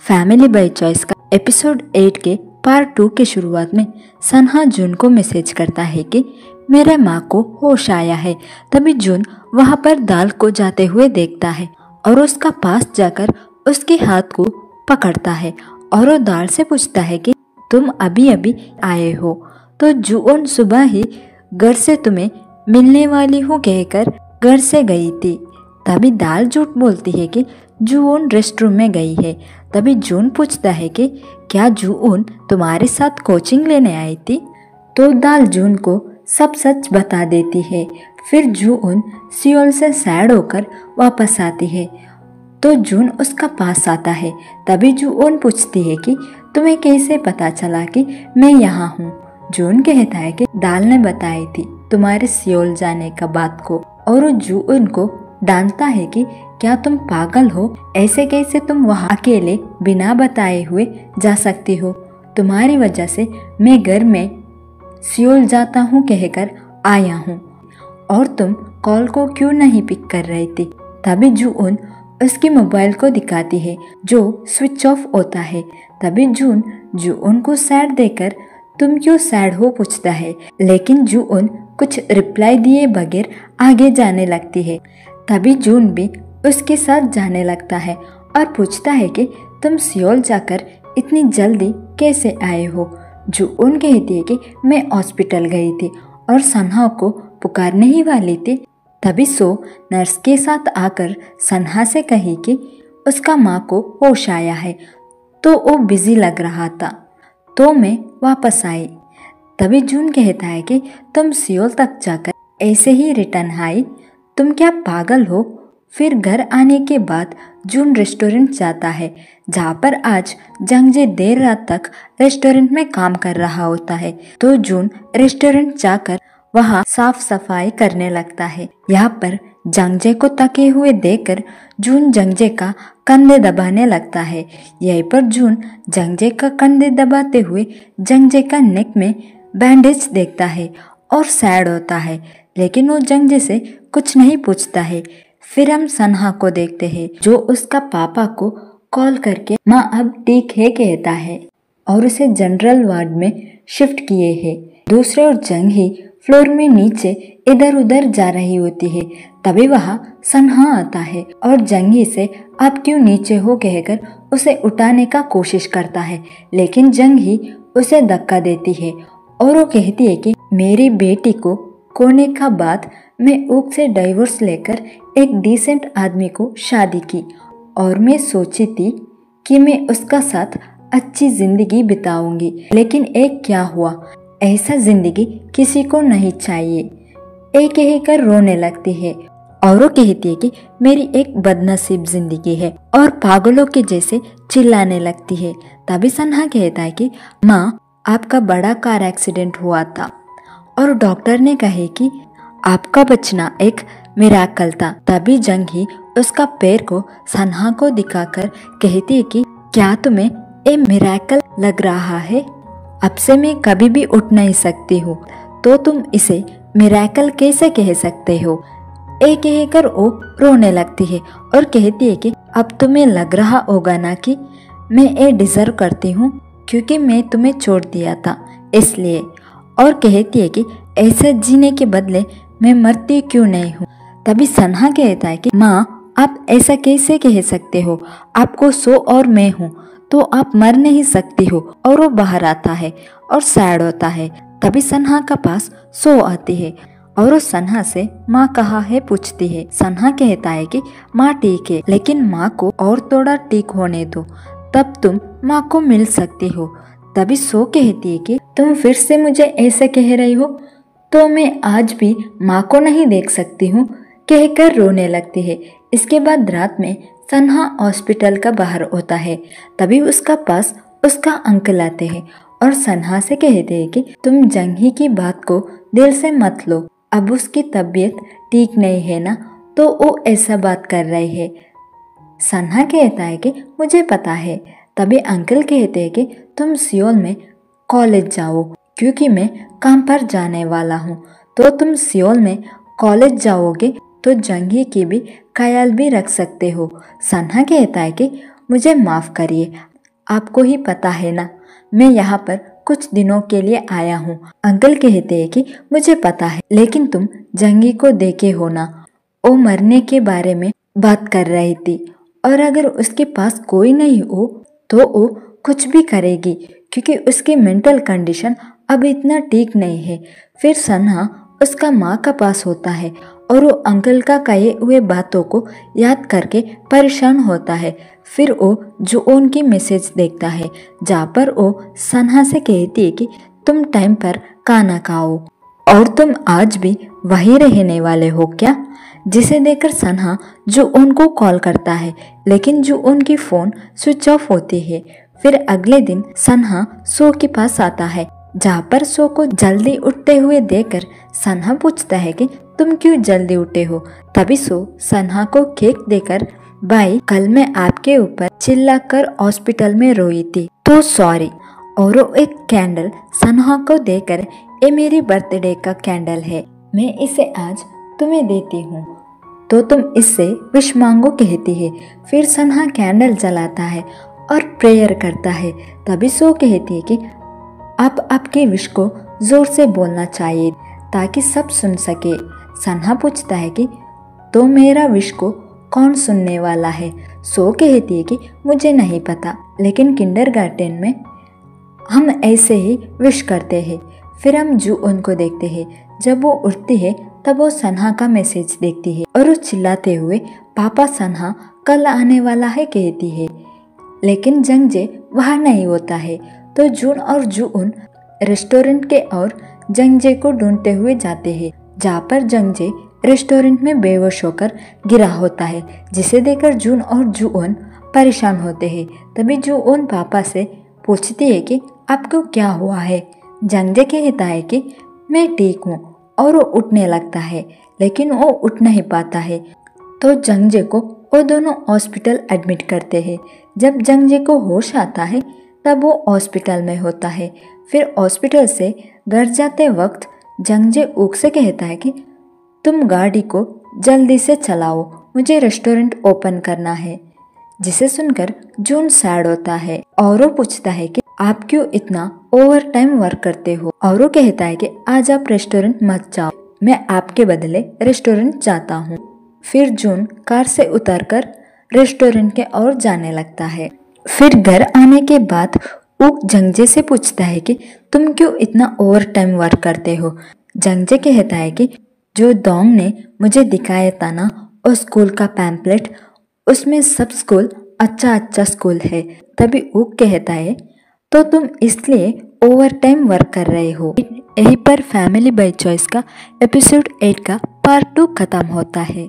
Family by choice का episode 8 के part 2 के शुरुआत में सन्हा जून को मैसेज करता है कि मेरे माँ को होश आया है। तभी जून वहाँ पर दाल को जाते हुए देखता है और उसका पास जाकर उसके हाथ को पकड़ता है और वो दाल से पूछता है कि तुम अभी अभी आए हो तो जून सुबह ही घर से तुम्हें मिलने वाली हूँ कहकर घर से गई थी। तभी दाल झूठ बोलती है कि जून रेस्टरूम में गई है। तभी जून पूछता है कि क्या जून तुम्हारे साथ कोचिंग लेने आई थी? तो दाल जून को सब सच बता देती है। फिर जून सियोल से सैड होकर वापस आती है तो जून उसका पास आता है। तभी जून पूछती है कि तुम्हें कैसे पता चला कि मैं यहाँ हूँ? जून कहता है कि दाल ने बताई थी तुम्हारे सियोल जाने का बात को, और वो जून को डांटता है कि क्या तुम पागल हो? ऐसे कैसे तुम वहाँ अकेले बिना बताए हुए जा सकती हो? तुम्हारी वजह से मैं घर में सियोल जाता हूँ कहकर आया हूँ और तुम कॉल को क्यों नहीं पिक कर रही थी? तभी जून उसकी मोबाइल को दिखाती है जो स्विच ऑफ होता है। तभी जून को सैड देकर तुम क्यों सैड हो पूछता है, लेकिन जून कुछ रिप्लाई दिए बगैर आगे जाने लगती है। तभी जून भी उसके साथ जाने लगता है और पूछता है कि तुम सियोल जाकर इतनी जल्दी कैसे आए हो? जून कहती है कि मैं हॉस्पिटल गई थी और सन्हा को पुकारने ही वाली थी। तभी सो नर्स के साथ आकर सन्हा से कही कि उसका माँ को होश आया है तो वो बिजी लग रहा था तो मैं वापस आई। तभी जून कहता है कि तुम सियोल तक जाकर ऐसे ही रिटर्न आई? तुम क्या पागल हो? फिर घर आने के बाद जून रेस्टोरेंट जाता है जहाँ पर आज जंगजे देर रात तक रेस्टोरेंट में काम कर रहा होता है। तो जून रेस्टोरेंट जाकर वहाँ साफ सफाई करने लगता है। यहाँ पर जंगजे को तके हुए देखकर जून जंगजे का कंधे दबाने लगता है। यहीं पर जून जंगजे का कंधे दबाते हुए जंगजे का नेक में बैंडेज देखता है और सैड होता है, लेकिन वो जंगजे से कुछ नहीं पूछता है। फिर हम सन्हा को देखते हैं जो उसका पापा को कॉल करके माँ अब ठीक है कहता है और उसे जनरल वार्ड में शिफ्ट किए हैं। दूसरे ओर जंगी फ्लोर में नीचे इधर उधर जा रही होती है। तभी वहाँ सन्हा आता है और जंगी से आप क्यों नीचे हो कहकर उसे उठाने का कोशिश करता है, लेकिन जंगी उसे धक्का देती है और वो कहती है कि मेरी बेटी को खोने का बाद मैं ऊक से डाइवोर्स लेकर एक डिसेंट आदमी को शादी की और मैं सोची थी कि मैं उसका साथ अच्छी जिंदगी बिताऊंगी, लेकिन एक क्या हुआ, ऐसा जिंदगी किसी को नहीं चाहिए। एक कहकर रोने लगती है और वो कहती है कि मेरी एक बदनसीब जिंदगी है और पागलों के जैसे चिल्लाने लगती है। तभी सन्हा कहता है कि माँ आपका बड़ा कार एक्सीडेंट हुआ था और डॉक्टर ने कहे कि आपका बचना एक मिराकल था। तभी जंगी उसका पैर को सन्हा को दिखाकर कहती है कि क्या तुम्हें ये मिराकल लग रहा है? अब से मैं कभी भी उठ नहीं सकती हूँ तो तुम इसे मिराकल कैसे कह सकते हो? एक कहकर वो रोने लगती है और कहती है कि अब तुम्हें लग रहा होगा ना कि मैं ये डिजर्व करती हूँ क्योंकि मैं तुम्हें छोड़ दिया था इसलिए, और कहती है कि ऐसे जीने के बदले मैं मरती क्यों नहीं हूँ। तभी सन्हा कहता है कि माँ आप ऐसा कैसे कह सकते हो? आपको सो और मैं हूँ तो आप मर नहीं सकती हो। और वो बाहर आता है और सैड होता है। तभी सन्हा का पास सो आती है और वो सन्हा से माँ कहाँ है पूछती है। सन्हा कहता है कि माँ ठीक है, लेकिन माँ को और थोड़ा ठीक होने दो तब तुम माँ को मिल सकती हो। तभी सो कहती है कि तुम फिर से मुझे ऐसे कह रही हो तो मैं आज भी माँ को नहीं देख सकती हूँ कहकर रोने लगती है। इसके बाद रात में सन्हा हॉस्पिटल का बाहर होता है। तभी उसका पास उसका अंकल आते हैं और सन्हा से कहते हैं कि तुम जंगी की बात को दिल से मत लो, अब उसकी तबीयत ठीक नहीं है ना तो वो ऐसा बात कर रही है। सन्हा कहता है कि मुझे पता है। तभी अंकल कहते हैं कि तुम सियोल में कॉलेज जाओ क्योंकि मैं काम पर जाने वाला हूँ, तो तुम सियोल में कॉलेज जाओगे तो जंगी की भी ख्याल भी रख सकते हो। सन्हा कहता है कि मुझे माफ़ करिए, आपको ही पता है ना, मैं यहाँ पर कुछ दिनों के लिए आया हूँ। अंकल कहते हैं कि मुझे पता है, लेकिन तुम जंगी को देखे हो ना, वो मरने के बारे में बात कर रही थी और अगर उसके पास कोई नहीं हो तो वो कुछ भी करेगी क्योंकि उसकी मेंटल कंडीशन अब इतना ठीक नहीं है। फिर सन्हा उसका माँ का पास होता है और वो अंकल का कहे हुए बातों को याद करके परेशान होता है। फिर वो जुओन की मैसेज देखता है जहाँ पर वो सन्हा से कहती है कि तुम टाइम पर खाना खाओ और तुम आज भी वहीं रहने वाले हो क्या, जिसे देखकर सन्हा जुओन को कॉल करता है लेकिन जुओन की फोन स्विच ऑफ होती है। फिर अगले दिन सन्हा सो के पास आता है जहाँ पर सो को जल्दी उठते हुए देखकर सन्हा पूछता है कि तुम क्यों जल्दी उठे हो। तभी सो सन्हा को केक देकर, भाई कल मैं आपके ऊपर चिल्लाकर हॉस्पिटल में रोई थी तो सॉरी, और वो एक कैंडल सन्हा को देकर, ये मेरी बर्थडे का कैंडल है, मैं इसे आज तुम्हें देती हूँ तो तुम इससे विश मांगो कहती है। फिर सन्हा कैंडल जलाता है और प्रेयर करता है। तभी सो कहती है कि आप आपके विश को जोर से बोलना चाहिए ताकि सब सुन सके। सन्हा पूछता है कि तो मेरा विश को कौन सुनने वाला है। सो कहती है कि मुझे नहीं पता, लेकिन किंडरगार्टन में हम ऐसे ही विश करते हैं। फिर हम जुओन को देखते हैं, जब वो उठती है तब वो सन्हा का मैसेज देखती है और वो चिल्लाते हुए पापा सन्हा कल आने वाला है कहती है, लेकिन जंगजे वहाँ नहीं होता है। तो जून और जुओन रेस्टोरेंट के और जंगजे को ढूंढते हुए जाते हैं जहाँ पर जंगजे रेस्टोरेंट में बेहोश होकर गिरा होता है, जिसे देखकर जून और जुओन परेशान होते हैं। तभी जुओन पापा से पूछती है कि आपको क्या हुआ है। जंगजे कहता है कि मैं ठीक हूँ और वो उठने लगता है, लेकिन वो उठ नहीं पाता है। तो जंगजे को वो दोनों हॉस्पिटल एडमिट करते हैं। जब जंगजे को होश आता है तब वो हॉस्पिटल में होता है। फिर हॉस्पिटल से घर जाते वक्त जंगजे ऊक से कहता है कि तुम गाड़ी को जल्दी से चलाओ, मुझे रेस्टोरेंट ओपन करना है, जिसे सुनकर जून सैड होता है और वो पूछता है कि आप क्यों इतना ओवर टाइम वर्क करते हो। और वो कहता है कि आज आप रेस्टोरेंट मत जाओ, मैं आपके बदले रेस्टोरेंट जाता हूँ। फिर जून कार से उतरकर रेस्टोरेंट के ओर जाने लगता है। फिर घर आने के बाद ऊक जंगजे से पूछता है कि तुम क्यों इतना ओवर टाइम वर्क करते हो। जंगजे कहता है कि जो दोंग ने मुझे दिखाया था ना वो स्कूल का पैम्पलेट, उसमें सब स्कूल अच्छा स्कूल है। तभी ऊक कहता है तो तुम इसलिए ओवर टाइम वर्क कर रहे हो। यहीं पर फैमिली बाय चॉइस का एपिसोड 8 का पार्ट 2 खत्म होता है।